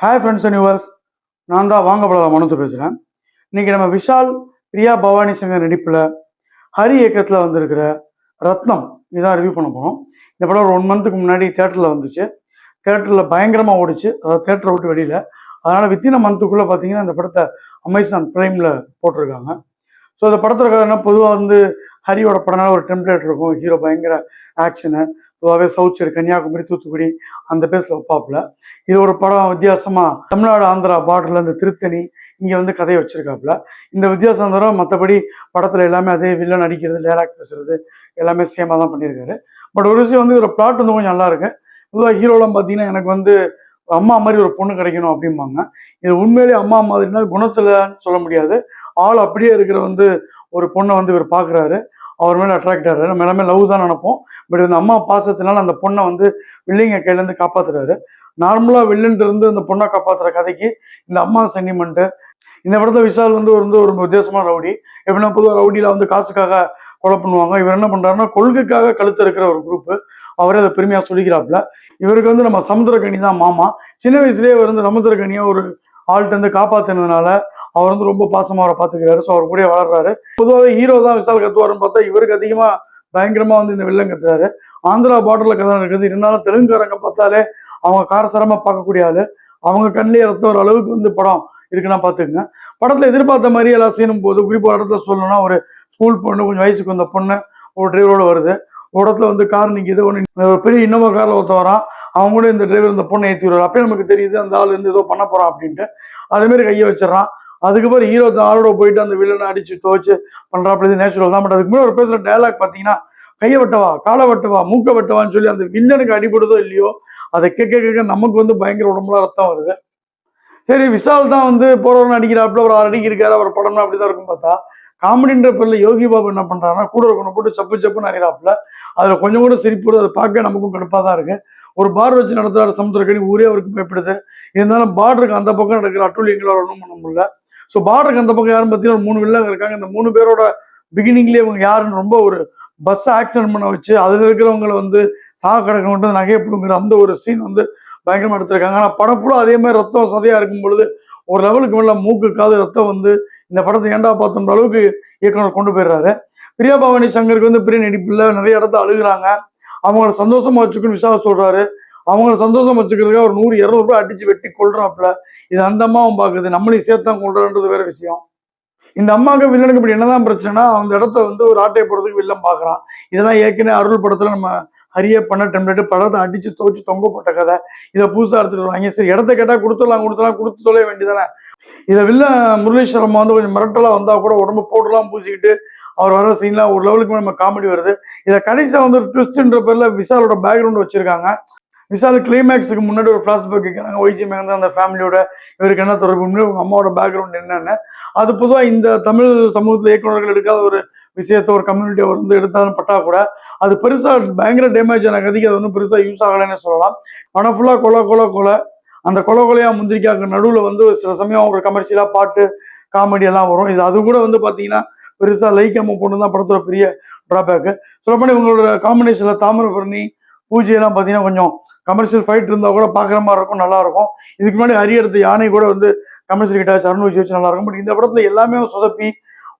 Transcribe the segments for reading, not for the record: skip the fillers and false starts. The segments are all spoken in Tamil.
ஹாய் ஃப்ரெண்ட்ஸ் அண்ட் யூவர்ஸ், நான் தான் வாங்கப்படாத மனத்து பேசுகிறேன். இன்றைக்கி நம்ம விஷால், பிரியா பவானி சங்கர் நடிப்பில் ஹரி இயக்கத்தில் வந்திருக்கிற ரத்னம் இதான் ரிவ்யூ பண்ண போகிறோம். இந்த படம் ஒரு 1 மந்த்துக்கு முன்னாடி தேட்டரில் வந்துச்சு. தேட்டரில் பயங்கரமாக ஓடிச்சு, அதாவது தேட்டரை விட்டு வெளியில். அதனால் வித்தின் மந்த்துக்குள்ளே பார்த்தீங்கன்னா இந்த படத்தை அமேசான் ப்ரைமில் போட்டிருக்காங்க. ஸோ இந்த படத்தில் கதைனா பொதுவாக ஹரியோட படம்னா ஒரு டெம்ப்ளேட் இருக்கும். ஹீரோ பயங்கர ஆக்ஷனு, பொதுவாகவே சவுத் சைடு கன்னியாகுமரி, தூத்துக்குடி அந்த பேஸில் வைப்பாப்புல. இது ஒரு படம் வித்தியாசமாக தமிழ்நாடு ஆந்திரா பார்டரில் இந்த திருத்தணி இங்கே கதையை வச்சுருக்காப்புல. இந்த வித்தியாசம் தவிர மற்றபடி படத்தில் எல்லாமே அதே வில்லன் அடிக்கிறது, லேராக் பேசுறது எல்லாமே சேமாக தான் பண்ணியிருக்காரு. பட் ஒரு விஷயம் இதோட பிளாட் கொஞ்சம் நல்லா இருக்கு. பொதுவாக ஹீரோலாம் பார்த்தீங்கன்னா எனக்கு அம்மா மாதிரி ஒரு பொண்ணு கிடைக்கணும் அப்படிம்பாங்க. இது உண்மையிலேயே அம்மா மாதிரினா குணத்தில் சொல்ல முடியாது. ஆள் அப்படியே இருக்கிற ஒரு பொண்ணை இவர் பார்க்குறாரு. அவர் மேலே அட்ராக்ட் ஆகிறாரு. நம்ம எல்லாமே லவ் தான் நினைப்போம். பட் இந்த அம்மா பாசத்தினால அந்த பொண்ணை வில்லிங்க கையிலேருந்து காப்பாற்றுறாரு. நார்மலாக வில்லன்ட்டு இருந்து அந்த பொண்ணை காப்பாற்றுற கதைக்கு இந்த அம்மா சென்டிமெண்ட்டு. இந்த படத்தை விஷால் ஒரு வித்தியாசமான ரவுடி. எப்படின்னா பொதுவாக ரவுடியில் காசுக்காக கொலை பண்ணுவாங்க. இவர் என்ன பண்ணுறாருன்னா கொள்கைக்காக கழுத்து இருக்கிற ஒரு குரூப்பு. அவரே அதை பெருமையாக சொல்லிக்கிறாப்புல. இவருக்கு நம்ம சமுத்திரக்கனி தான் மாமா. சின்ன வயசுலேயே சமுத்திரக்கனியை ஒரு ஆள்கிட்ட காப்பாற்றினதுனால அவர் ரொம்ப பாசமாக அவரை பார்த்துக்கிறாரு. ஸோ அவர் கூட வளர்றாரு. பொதுவாகவே ஹீரோ தான் விஷால் கத்துவாருன்னு பார்த்தா இவருக்கு அதிகமாக பயங்கரமாக இந்த வில்லன் கத்துறாரு. ஆந்திரா பார்டரில் கதை இருக்குது. இருந்தாலும் தெலுங்குக்காரங்க பார்த்தாலே அவங்க காரசாரமாக பார்க்கக்கூடிய ஆள். அவங்க கண்ணிலே ரத்தம் ஒரு அளவுக்கு படம் இருக்குன்னா பார்த்துக்குங்க. படத்தில் எதிர்பார்த்த மாதிரி எல்லாம் சீனும் போது குறிப்பாக இடத்துல சொல்லணும்னா ஒரு ஸ்கூல் பொண்ணு, கொஞ்சம் வயசுக்கு வந்த பொண்ணு ஒரு டிரைவரோட வருது. ஒரு இடத்துல கார் நிற்கிது. ஒரு பெரிய இன்னோவா காரில் ஒருத்த வரான். அவங்க கூட இந்த டிரைவர் இந்த பொண்ணை ஏற்றி விடுறாரு. அப்பயே நமக்கு தெரியுது அந்த ஆள் ஏதோ பண்ண போகிறான் அப்படின்ட்டு. அதேமாரி கையை வச்சிடறான். அதுக்கப்புறம் ஹீரோ ஆளோட போயிட்டு அந்த வில்லனை அடிச்சு துவச்சு பண்ணுறாப்படி நேச்சுரல் தான். பட் அதுக்கு முன்னாடி ஒரு பேசுகிற டைலாக் பார்த்தீங்கன்னா கையை வெட்டவா, காலை வெட்டவா, மூக்க வெட்டவான்னு சொல்லி அந்த வில்லனுக்கு அடிபடுதோ இல்லையோ அதை கேட்க நமக்கு பயங்கர உடம்புல ரத்தம் வருது. சரி, விஷால் தான் போறவன் அடிக்கிறாப்புல, ஒரு அடிக்கிருக்காரு, அவர் படம்னா அப்படிதான் இருக்கும். பார்த்தா காமெடின்ற பேர்ல யோகி பாபு என்ன பண்றாருன்னா கூட இருக்கணும் போட்டு சப்பு சப்புன்னு அறிகிறாப்புல. அதுல கொஞ்சம் கூட சிரிப்பு, அதை பார்க்க நமக்கும் கடுப்பா தான் இருக்கு. ஒரு பார் வச்சு நடத்துறாரு சமுத்திரக்கனி, ஊரே அவருக்கு பயப்படுது. இருந்தாலும் பார்டருக்கு அந்த பக்கம் நடக்கிற அட்டூழியங்களால் ஒன்றும் பண்ண முடியல. ஸோ பார்டருக்கு அந்த பக்கம் யாரும் பார்த்தீங்கன்னா 3 வில்லங்க இருக்காங்க. இந்த 3 பேரோட பிகினிங்லேயே இவங்க யாருன்னு ரொம்ப ஒரு பஸ் ஆக்சிடென்ட் பண்ண வச்சு அதில் இருக்கிறவங்களை சாக கிடக்க நகையை பிடுங்குற அந்த ஒரு சீன் பயங்கரமாக எடுத்திருக்காங்க. ஆனால் படம் ஃபுல்லாக அதே மாதிரி ரத்தம் சதையாக இருக்கும் பொழுது ஒரு லெவலுக்கு மேலே மூக்கு காது ரத்தம் இந்த படத்தை ஏண்டா பார்த்தோன்ற அளவுக்கு இயக்குனர் கொண்டு போயிடுறாரு. பிரியா பவானி சங்கருக்கு பிரிய நடிப்பில் நிறைய இடத்த அழுகுறாங்க. அவங்கள சந்தோஷமா வச்சுக்கணும்னு விஷால் சொல்றாரு. அவங்கள சந்தோஷம் வச்சுக்கிறதுக்காக ஒரு 100-200 ரூபாய் அடிச்சு வெட்டி கொள்றாப்புல. இது அந்த அம்மாவும் பார்க்குது, நம்மளையும் சேர்த்தான் கொள்றான்றது வேற விஷயம். இந்த அம்மாவுக்கு வில்லனுக்கு இப்படி என்னதான் பிரச்சனைனா அந்த இடத்த ஒரு ஆட்டையை போடுறதுக்கு வில்லன் பார்க்குறான். இதெல்லாம் ஏற்கனவே அருள் படத்தில் நம்ம ஹரியே பண்ண டெம்ப்ளேட், படத்தை அடிச்சு துவச்சு தொங்க போட்ட கதை. இதை புதுசாக எடுத்துட்டு வருவாங்க. சரி, இடத்த கேட்டால் கொடுத்து தொலைய வேண்டியதானே. இதை வில்லன் முரளீஸ்வரம் கொஞ்சம் மிரட்டலாக வந்தால் கூட உடம்பு போட்டுலாம் பூசிக்கிட்டு அவர் வர சீன்லாம் ஒரு லெவலுக்கு நம்ம காமெடி வருது. இதை கடைசியாக ட்விஸ்ட்ன்ற பேரில் விஷாலோட பேக்ரவுண்ட் வச்சிருக்காங்க. விஷால் கிளைமேக்ஸுக்கு முன்னாடி ஒரு ஃபிளாஷ்பேக் கேட்குறாங்க. ஒய்ஜி மேகன் அந்த ஃபேமிலியோட இவருக்கு என்ன தொடர்பு, உங்க அம்மாவோட பேக்ரவுண்ட் என்னென்னு. அது பொதுவாக இந்த தமிழ் சமூகத்தில் இயக்குநர்கள் எடுக்காத ஒரு விஷயத்த ஒரு கம்யூனிட்டியை எடுத்தாலும் பட்டா கூட அது பெருசாக பயங்கர டேமேஜ் ஆன கதைக்கு அது பெருசாக யூஸ் ஆகலைன்னு சொல்லலாம். ஆனால் ஃபுல்லாக கொலை அந்த கொலையாக முந்திரிக்காக நடுவில் சில சமயம் ஒரு கமர்ஷியலாக பாட்டு காமெடி எல்லாம் வரும். இது அது கூட பார்த்தீங்கன்னா பெருசாக லைக்காம பொண்ணு தான் படத்தோட பெரிய ட்ராபேக்கு. சொல்லப்போனால் இவங்களோட காம்பினேஷனில் தாமிரபரணி பூஜையெல்லாம் பார்த்தீங்கன்னா கொஞ்சம் கமர்ஷியல் ஃபைட் இருந்தால் கூட பார்க்குற மாதிரி இருக்கும், நல்லா இருக்கும். இதுக்கு முன்னாடி ஹரி எடுத்த யானை கூட கமர்ஷியல் கிட்ட சரணூசி வச்சு நல்லா இருக்கும். பட் இந்த படத்துல எல்லாமே சொதப்பி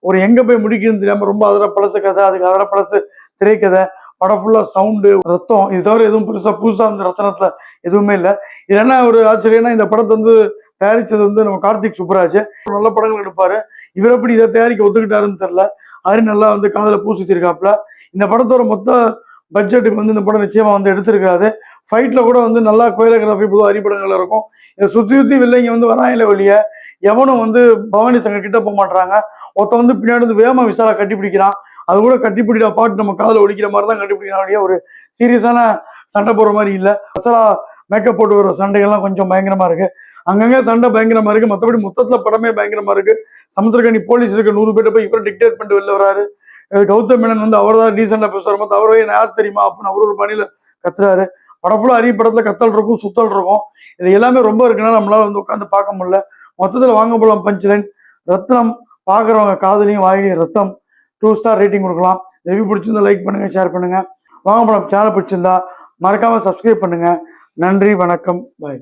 ஒரு எங்கே போய் முடிக்கணும்னு தெரியாமல் ரொம்ப அதில் பழசு கதை, அதுக்கு அதில் பழசு திரைக்கதை, படம் ஃபுல்லாக சவுண்டு, ரத்தம், இது தவிர எதுவும் புதுசாக அந்த ரத்தனத்தில் எதுவுமே இல்லை. இது என்ன ஒரு ஆச்சரியம்னா இந்த படத்தை தயாரித்தது நம்ம கார்த்திக் சுப்ராஜ். நல்ல படங்கள் எடுப்பார். இவர் எப்படி இதை தயாரிக்க ஒத்துக்கிட்டாருன்னு தெரில. ஹரி நல்லா காதில் பூ சுற்றிருக்காப்புல. இந்த படத்தோட மொத்த பட்ஜெட்டுக்கு இந்த படம் நிச்சயமா எடுத்திருக்காது. ஃபைட்ல கூட நல்லா கோரியோகிராஃபி பொதுவாக அரிப்படங்கள்ல இருக்கும். இதை சுற்றி வில்லைங்க வராயில வெளிய எவனும் பவானி சங்கர் கிட்ட போக மாட்டாங்க. ஒருத்த பின்னாடி வேகமா விஷாலா கட்டிப்பிடிக்கிறான். அது கூட கட்டிப்பிடிக்கிற பாட்டு நம்ம காதில் ஒழிக்கிற மாதிரி தான் கட்டிப்பிடிக்கிறான். ஒரு சீரியஸான சண்டை போடுற மாதிரி இல்லை. அசலா மேக்கப் போட்டு வர சண்டைகள்லாம் கொஞ்சம் பயங்கரமா இருக்கு. அங்கங்க சண்டை பயங்கரமா இருக்கு. மற்றபடி மொத்தத்துல படமே பயங்கரமா இருக்கு. சமுத்திரக்கனி போலீஸ் இருக்க 100 பேர்ட்ட போய் இவரை டிக்டேட் பண்ணிட்டு வெளில வராரு. கௌதம் மேனன் அவர் தான் டீசெண்டா பேசுவார். மொத்தம் அவரே யார் தெரியுமா அப்படின்னு அவர் ஒரு பணியில கத்துறாரு. படம் ஃபுல்லா அரிய படத்துல கத்தல் இருக்கும், சுத்தல் இருக்கும். இது எல்லாமே ரொம்ப இருக்குன்னா நம்மளால உட்காந்து பார்க்க முடியல. மொத்தத்துல வாங்க போலாம் பஞ்ச்லைன். ரத்னம் பார்க்குறவங்க காதலையும் வாயிலையும் ரத்தம் 2 ஸ்டார் ரேட்டிங் கொடுக்கலாம். ரிவ்யூ பிடிச்சிருந்தா லைக் பண்ணுங்க, ஷேர் பண்ணுங்க. வாங்க போலாம் சேனல் பிடிச்சிருந்தா மறக்காம சப்ஸ்கிரைப் பண்ணுங்க. நன்றி, வணக்கம், பாய்.